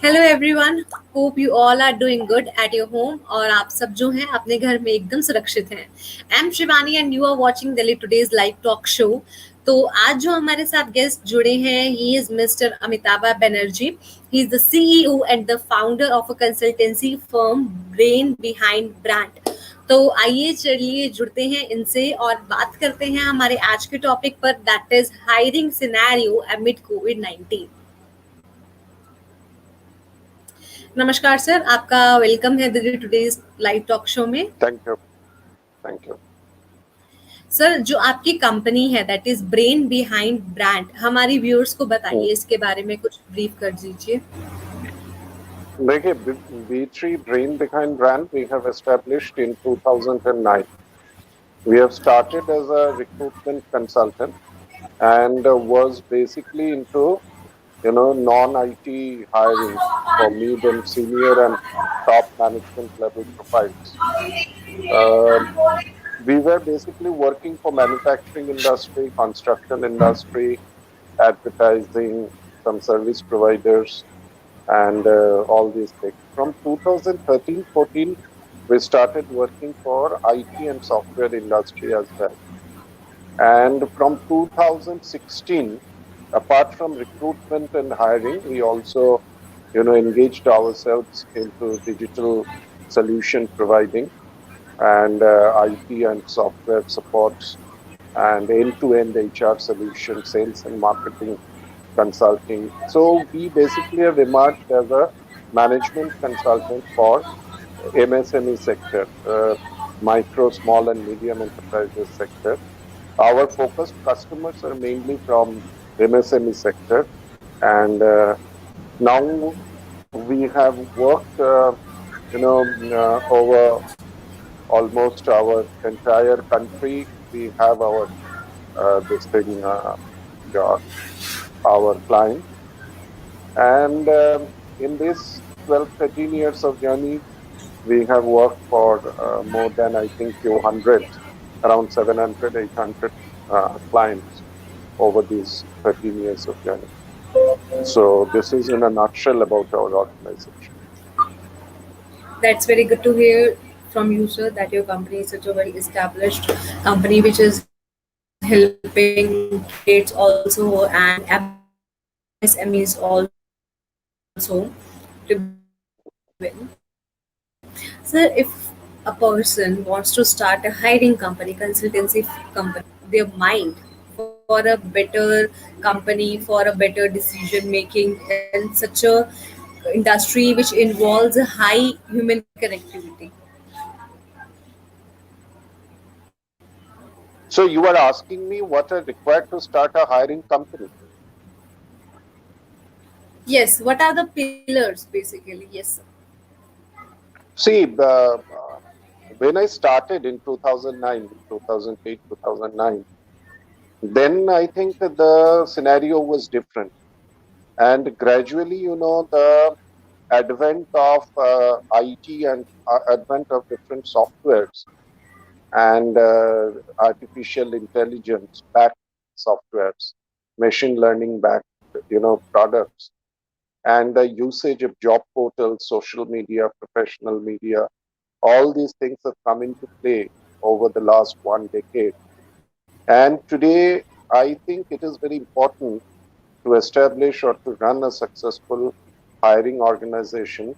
Hello everyone, hope you all are doing good at your home और आप सब जो हैं अपने घर में एकदम सुरक्षित हैं। I am Shivani and you are watching Delhi today's live talk show. तो आज जो हमारे साथ गेस्ट जुड़े हैं, he is mister Amitabha Banerjee. He is the CEO and the founder of a consultancy firm brain behind brand. तो आइए चलिए जुड़ते हैं इनसे और बात करते हैं हमारे आज के टॉपिक पर, that is hiring scenario amid कोविड-19। नमस्कार सर, आपका वेलकम है Delhi today's live talk show में। Thank you. Thank you. Sir, जो आपकी कंपनी है that is brain behind brand, हमारी व्यूअर्स को बताइए, इसके बारे में कुछ ब्रीफ कर दीजिए। देखिए, B3 Brain Behind brand we have established in 2009. We have started as a recruitment consultant and was basically into non-IT hiring for mid and senior and top management level profiles. Um we were basically working for manufacturing industry, construction industry, advertising, some service providers, and all these things. From 2013-14, we started working for IT and software industry as well. And from 2016, apart from recruitment and hiring, we also, engaged ourselves into digital solution providing and IT and software supports and end-to-end HR solution, sales and marketing consulting. So we basically have emerged as a management consultant for MSME sector, micro, small and medium enterprises sector. Our focused customers are mainly from MSME sector, and now we have worked, over almost our entire country. We have our this thing, our clients. And in this 12, 13 years of journey, we have worked for more than, I think, few hundred, around 700, 800 clients over these 13 years of journey. So this is in a nutshell about our organization. That's very good to hear from you, sir, that your company is such a well established company which is helping candidates also and MSMEs also to be Sir, if a person wants to start a hiring company, consultancy company, their mind for a better company, for a better decision making in such a industry which involves a high human connectivity. So you are asking me what are required to start a hiring company? Yes, what are the pillars basically? Yes, sir. See, when I started in 2009, 2008, 2009, then I think the scenario was different. And gradually, the advent of IT and advent of different softwares and artificial intelligence backed softwares, machine learning backed, products, and the usage of job portals, social media, professional media, all these things have come into play over the last 1 decade. And today, I think it is very important to establish or to run a successful hiring organization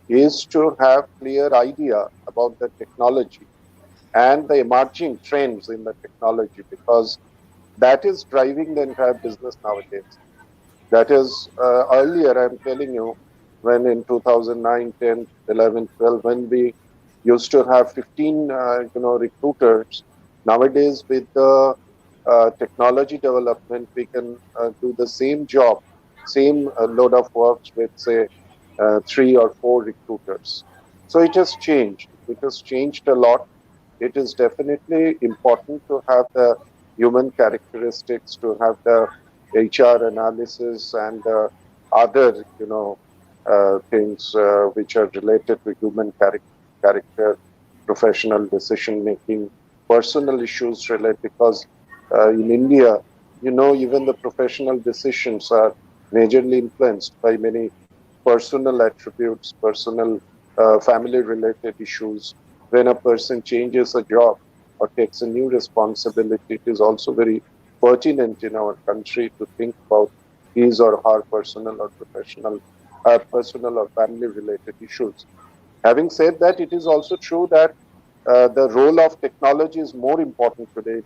is to have clear idea about the technology and the emerging trends in the technology, because that is driving the entire business nowadays. That is, earlier, I'm telling you, when in 2009, 10, 11, 12, when we used to have 15, recruiters, nowadays with the technology development, we can do the same job, same load of works with, say, 3 or 4 recruiters. So it has changed. It has changed a lot. It is definitely important to have the human characteristics, to have the HR analysis and other, things which are related to human character, professional decision making, personal issues related. Because in India, even the professional decisions are majorly influenced by many personal attributes, personal family related issues. When a person changes a job or takes a new responsibility, it is also very pertinent in our country to think about his or her personal or family related issues. Having said that, it is also true that the role of technology is more important today in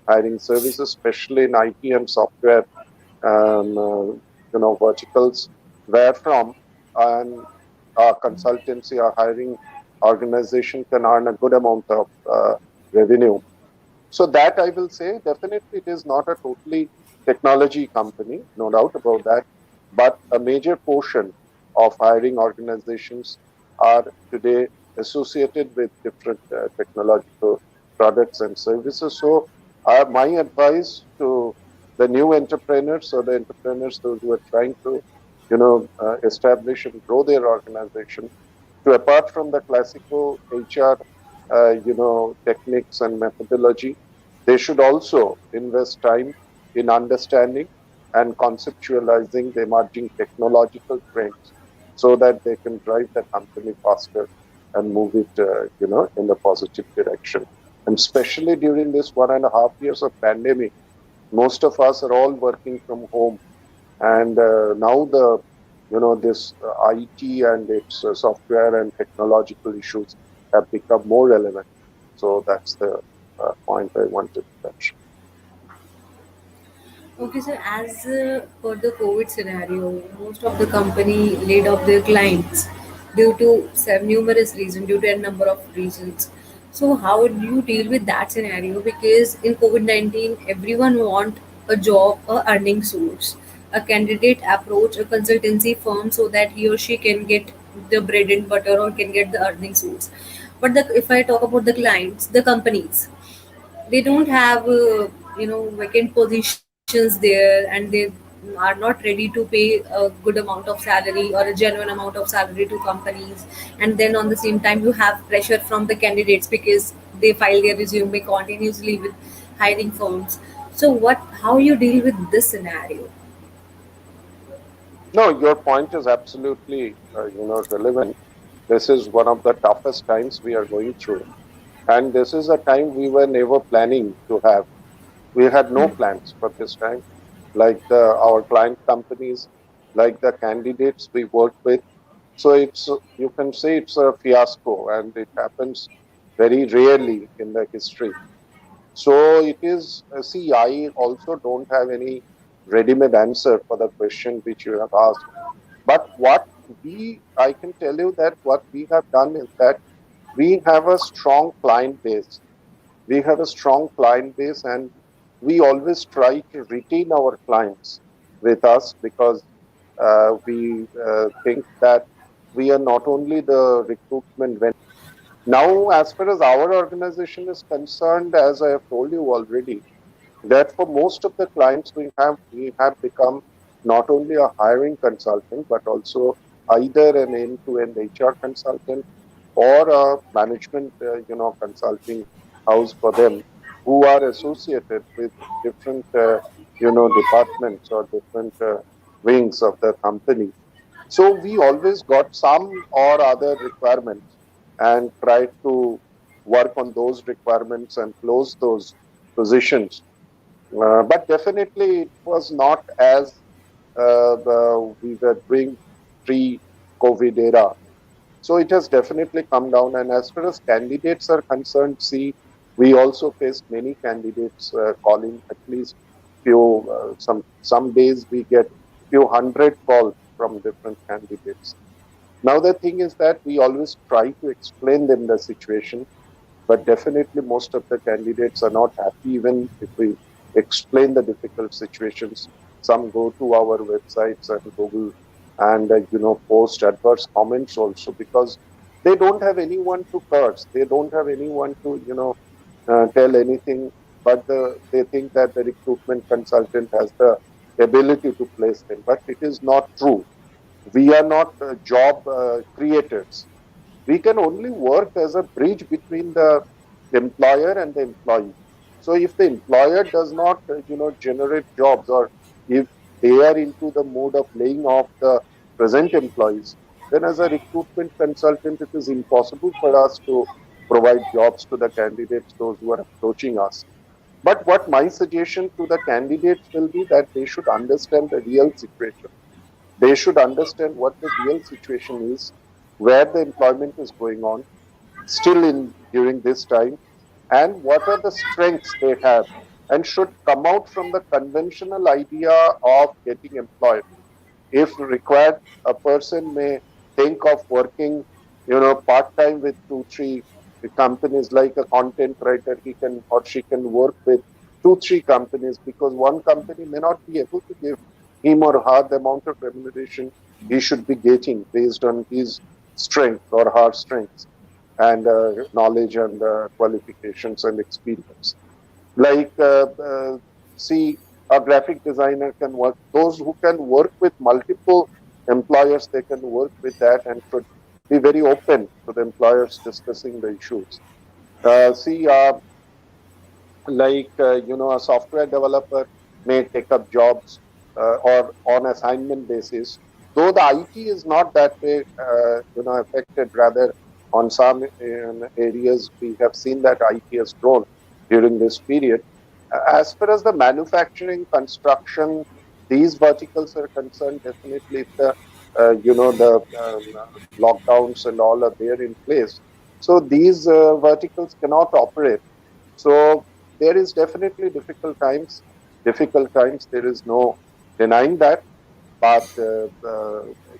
hiring services, especially in IT and software verticals, where from an consultancy or hiring organization can earn a good amount of revenue. So that I will say definitely it is not a totally technology company, no doubt about that, but a major portion of hiring organizations are today associated with different technological products and services. So my advice to the new entrepreneurs or the entrepreneurs, those who are trying to, establish and grow their organization, to apart from the classical HR, techniques and methodology, they should also invest time in understanding and conceptualizing the emerging technological trends so that they can drive the company faster and move it, in the positive direction. And especially during this 1.5 years of pandemic, most of us are all working from home, and now this IT and its software and technological issues have become more relevant. So that's the point I wanted to touch. Okay, so as per the COVID scenario, most of the company laid off their clients due to numerous reasons, due to a number of reasons. So how do you deal with that scenario? Because in COVID-19, everyone want a job, a earning source. A candidate approach a consultancy firm so that he or she can get the bread and butter or can get the earning source. But if I talk about the clients, the companies, they don't have vacant positions there, and they are not ready to pay a good amount of salary or a genuine amount of salary to companies. And then on the same time you have pressure from the candidates because they file their resume continuously with hiring firms. So what how you deal with this scenario? No, your point is absolutely relevant. This is one of the toughest times we are going through, and this is a time we were never planning to have. We had no plans for this time, like our client companies, like the candidates we work with. So you can say it's a fiasco, and it happens very rarely in the history. So it is. See, I also don't have any ready-made answer for the question which you have asked. But I can tell you that what we have done is that we have a strong client base. We have a strong client base, and we always try to retain our clients with us because we think that we are not only the recruitment vendor. Now, as far as our organization is concerned, as I have told you already, that for most of the clients we have become not only a hiring consultant but also either an end-to-end HR consultant or a management consulting house for them, who are associated with different departments or different wings of the company. So we always got some or other requirements and tried to work on those requirements and close those positions. But definitely it was not as we were doing pre-COVID era. So it has definitely come down. And as far as candidates are concerned, see, we also faced many candidates calling, at least few. Some days we get few hundred calls from different candidates. Now the thing is that we always try to explain them the situation, but definitely most of the candidates are not happy even if we explain the difficult situations. Some go to our websites and Google and post adverse comments also because they don't have anyone to curse. They don't have anyone to tell anything, but they think that the recruitment consultant has the ability to place them. But it is not true. We are not job creators. We can only work as a bridge between the employer and the employee. So if the employer does not generate jobs, or if they are into the mode of laying off the present employees, then as a recruitment consultant, it is impossible for us to provide jobs to the candidates, those who are approaching us. But what my suggestion to the candidates will be that they should understand the real situation. They should understand what the real situation is, where the employment is going on, still in during this time, and what are the strengths they have, and should come out from the conventional idea of getting employed. If required, a person may think of working, part time with two, three companies, like a content writer. He can or she can work with two, three companies, because one company may not be able to give him or her the amount of remuneration he should be getting based on his strength or her strengths and knowledge and qualifications and experience. Like, see, a graphic designer can work, those who can work with multiple employers, they can work with that and should be very open to the employers discussing the issues. See, like, a software developer may take up jobs or on assignment basis, though the IT is not that way affected. Rather, on some areas we have seen that IT has grown during this period. As far as the manufacturing, construction, these verticals are concerned, definitely if the the lockdowns and all are there in place, so these verticals cannot operate. So there is definitely difficult times. Difficult times. There is no denying that. But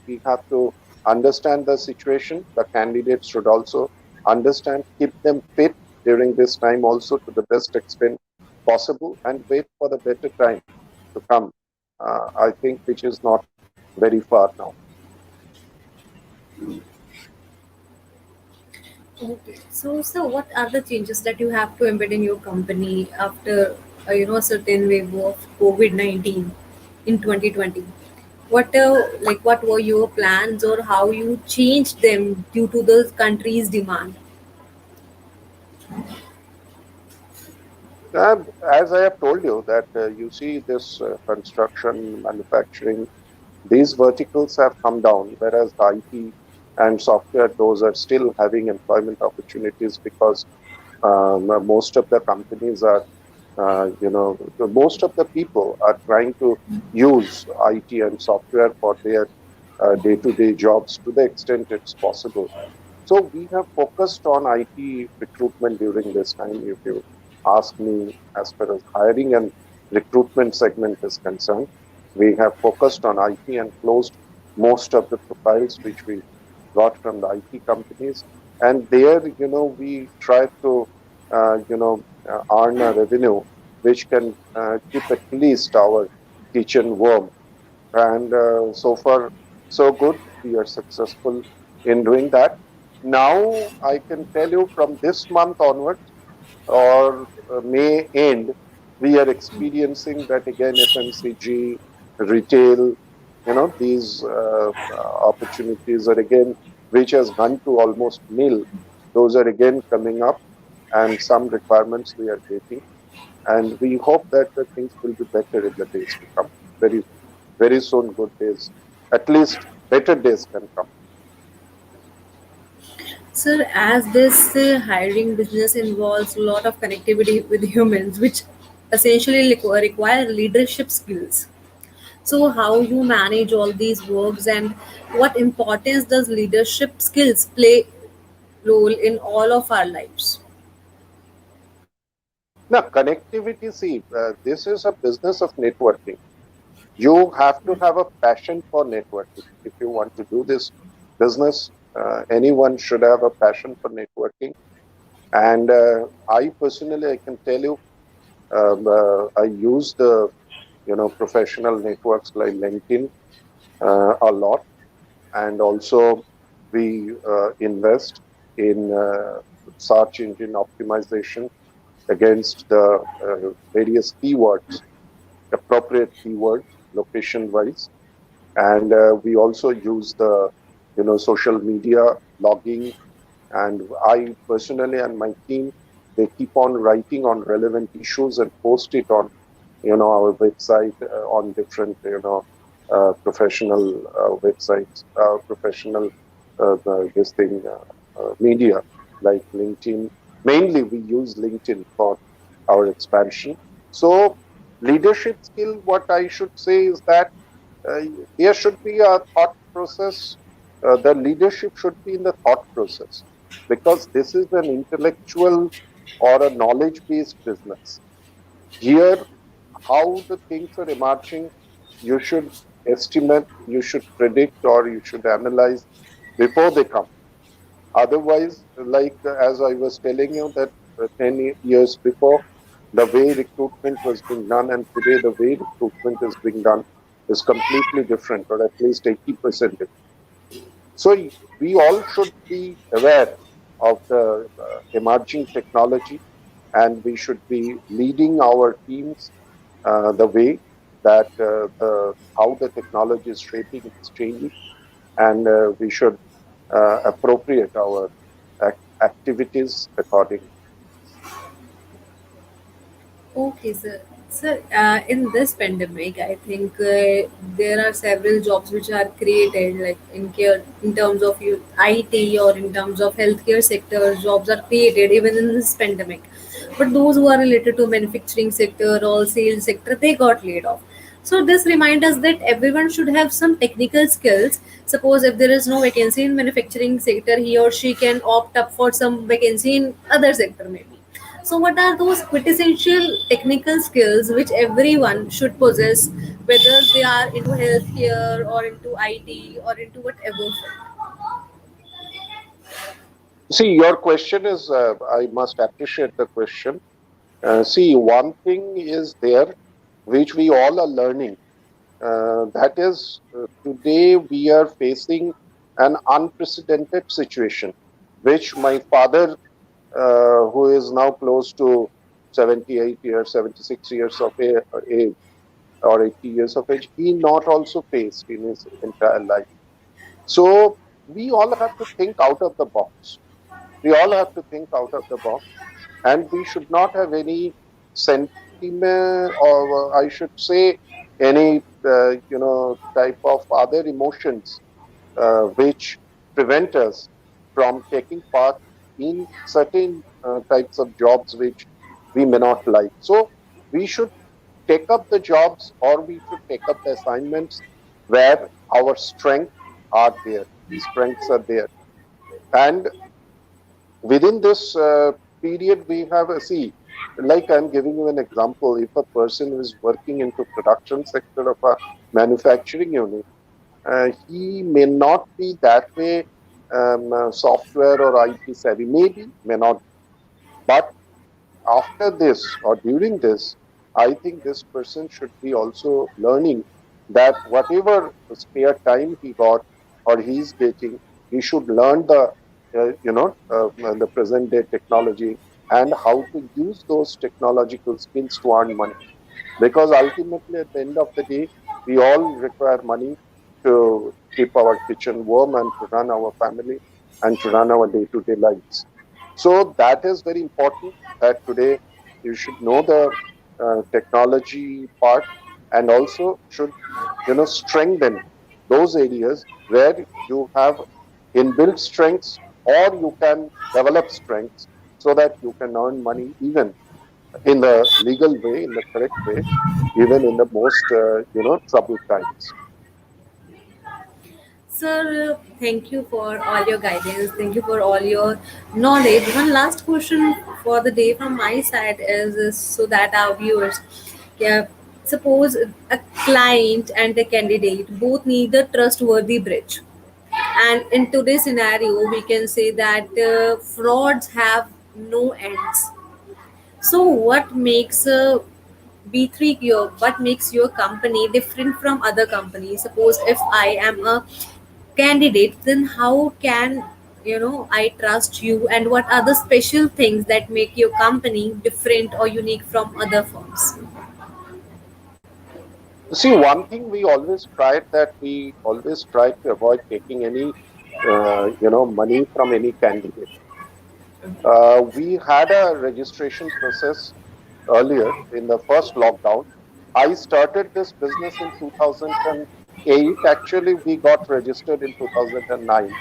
we have to understand the situation. The candidates should also understand, keep them fit during this time also to the best extent possible, and wait for the better time to come. I think which is not very far now. Okay. So what are the changes that you have to embed in your company after a certain wave of COVID-19 in 2020? What were your plans or how you changed them due to the country's demand? As I have told you that you see this construction, manufacturing, these verticals have come down, whereas the IT and software, those are still having employment opportunities, because most of the companies are, most of the people are trying to use IT and software for their day-to-day jobs to the extent it's possible. So we have focused on IT recruitment during this time. If you ask me, as far as hiring and recruitment segment is concerned, we have focused on IT and closed most of the profiles which we got from the IT companies. And there, we try to, earn a revenue which can keep at least our kitchen warm. And so far, so good. We are successful in doing that. Now, I can tell you from this month onwards, or May end, we are experiencing that again. FMCG, retail, these opportunities are again, which has gone to almost nil. Those are again coming up, and some requirements we are getting. And we hope that the things will be better in the days to come. Very, very soon, good days. At least better days can come. Sir, as this hiring business involves a lot of connectivity with humans, which essentially require leadership skills. So, how you manage all these works and what importance does leadership skills play role in all of our lives? Now, connectivity, see, this is a business of networking. You have to have a passion for networking. If you want to do this business, anyone should have a passion for networking. And I personally, I can tell you, I use the professional networks like LinkedIn a lot, and also we invest in search engine optimization against the various keywords, appropriate keywords, location wise. And we also use the social media logging. And I personally and my team, they keep on writing on relevant issues and post it on our website, on different professional websites, professional this thing media like LinkedIn. Mainly, we use LinkedIn for our expansion. So, leadership skill, what I should say is that uh, there should be a thought process. The leadership should be in the thought process because this is an intellectual or a knowledge based business. Here, how the things are emerging, you should estimate, you should predict, or you should analyze before they come. Otherwise, like as I was telling you, that 10 years before, the way recruitment was being done and today the way recruitment is being done is completely different, or at least 80% different. So we all should be aware of the emerging technology, and we should be leading our teams the way that how the technology is shaping, is changing, and we should appropriate our activities accordingly. Okay, sir. Sir, in this pandemic, I think there are several jobs which are created, like in care, in terms of IT or in terms of healthcare sector, jobs are created even in this pandemic. But those who are related to manufacturing sector or sales sector, they got laid off. So this reminds us that everyone should have some technical skills. Suppose if there is no vacancy in manufacturing sector, he or she can opt up for some vacancy in other sector maybe. So, what are those quintessential technical skills which everyone should possess, whether they are into healthcare or into IT or into whatever? See, your question is, I must appreciate the question. See, one thing is there which we all are learning. That is, today we are facing an unprecedented situation, which my father, who is now close to 78 years, 76 years of age, or 80 years of age, he not also faced in his entire life. So we all have to think out of the box. We all have to think out of the box, and we should not have any sentiment, or I should say, any type of other emotions which prevent us from taking part in certain types of jobs which we may not like. So we should take up the jobs, or we should take up the assignments where our strengths are there. And within this period, we have a see, like I'm giving you an example. If a person is working into production sector of a manufacturing unit, he may not be that way software or IT savvy. Maybe, may not. But after this or during this, I think this person should be also learning that whatever spare time he got or he's getting, he should learn the present day technology and how to use those technological skills to earn money, because ultimately at the end of the day we all require money to keep our kitchen warm and to run our family and to run our day-to-day lives. So that is very important, that today you should know the technology part, and also should strengthen those areas where you have inbuilt strengths, or you can develop strengths so that you can earn money even in the legal way, in the correct way, even in the most troubled times. Sir, thank you for all your guidance. Thank you for all your knowledge. One last question for the day from my side is so that our viewers, yeah, suppose a client and a candidate both need a trustworthy bridge. And in today's scenario, we can say that frauds have no ends. So, what makes B3 what makes your company different from other companies? Suppose if I am a candidate, then how can I trust you, and what are the special things that make your company different or unique from other firms? See, one thing we always tried, that we always tried to avoid taking any money from any candidate. We had a registration process earlier in the first lockdown. I started this business in 2010, 2008, actually, we got registered in 2009.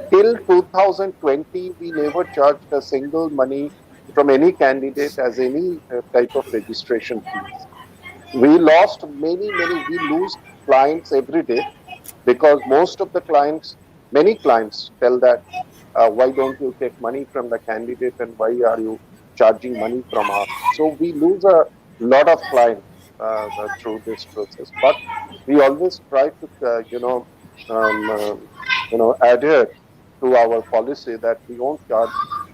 Till 2020, we never charged a single money from any candidate as any type of registration fees. We lost we lose clients every day because most of the clients, many clients tell that why don't you take money from the candidate and why are you charging money from us? So we lose a lot of clients through this process. But we always try to, um, uh, adhere to our policy that we won't charge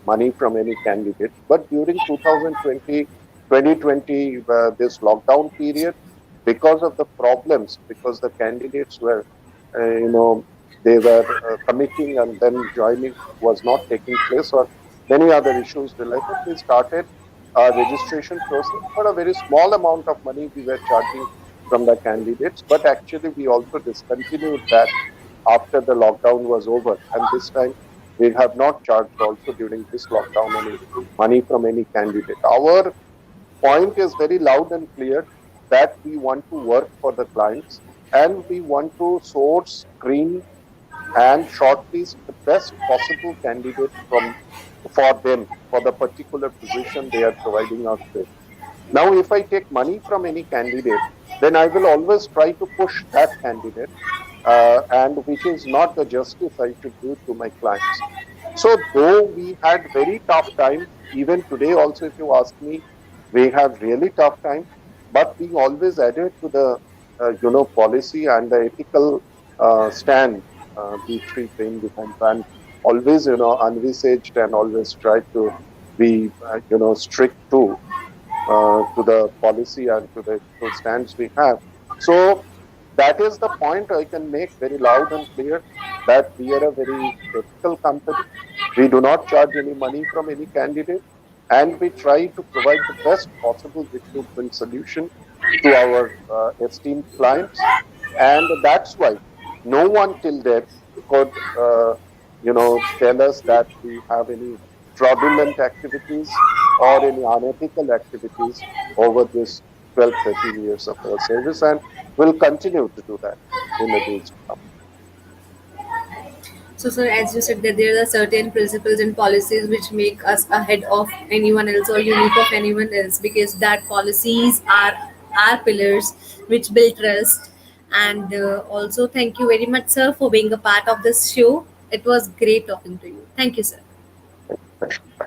money from any candidate. But during 2020, 2020, this lockdown period, because of the problems, because the candidates were, they were committing and then joining was not taking place, or many other issues related, we started a registration process. But a very small amount of money we were charging from the candidates. But actually, we also discontinued that after the lockdown was over. And this time, we have not charged also during this lockdown any money from any candidate. Our point is very loud and clear that we want to work for the clients and we want to source, screen, and shortlist the best possible candidate from for them for the particular position they are providing us with. Now, if I take money from any candidate, then I will always try to push that candidate, and which is not the justice I should do to my clients. So, though we had very tough time, even today also, if you ask me, we have really tough time, but we always adhere to the, policy and the ethical stand we three train behind, and always, envisaged and always try to be, strict to the policy and to the ethical stands we have. So that is the point I can make very loud and clear that we are a very ethical company. We do not charge any money from any candidate, and we try to provide the best possible recruitment solution to our esteemed clients. And that's why no one till date could, tell us that we have any fraudulent activities or any unethical activities over this 12, 13 years of our service, and will continue to do that in the days to come. So, sir, as you said that there are certain principles and policies which make us ahead of anyone else or unique of anyone else, because that policies are our pillars which build trust. And also, thank you very much, sir, for being a part of this show. It was great talking to you. Thank you, sir. Thank you.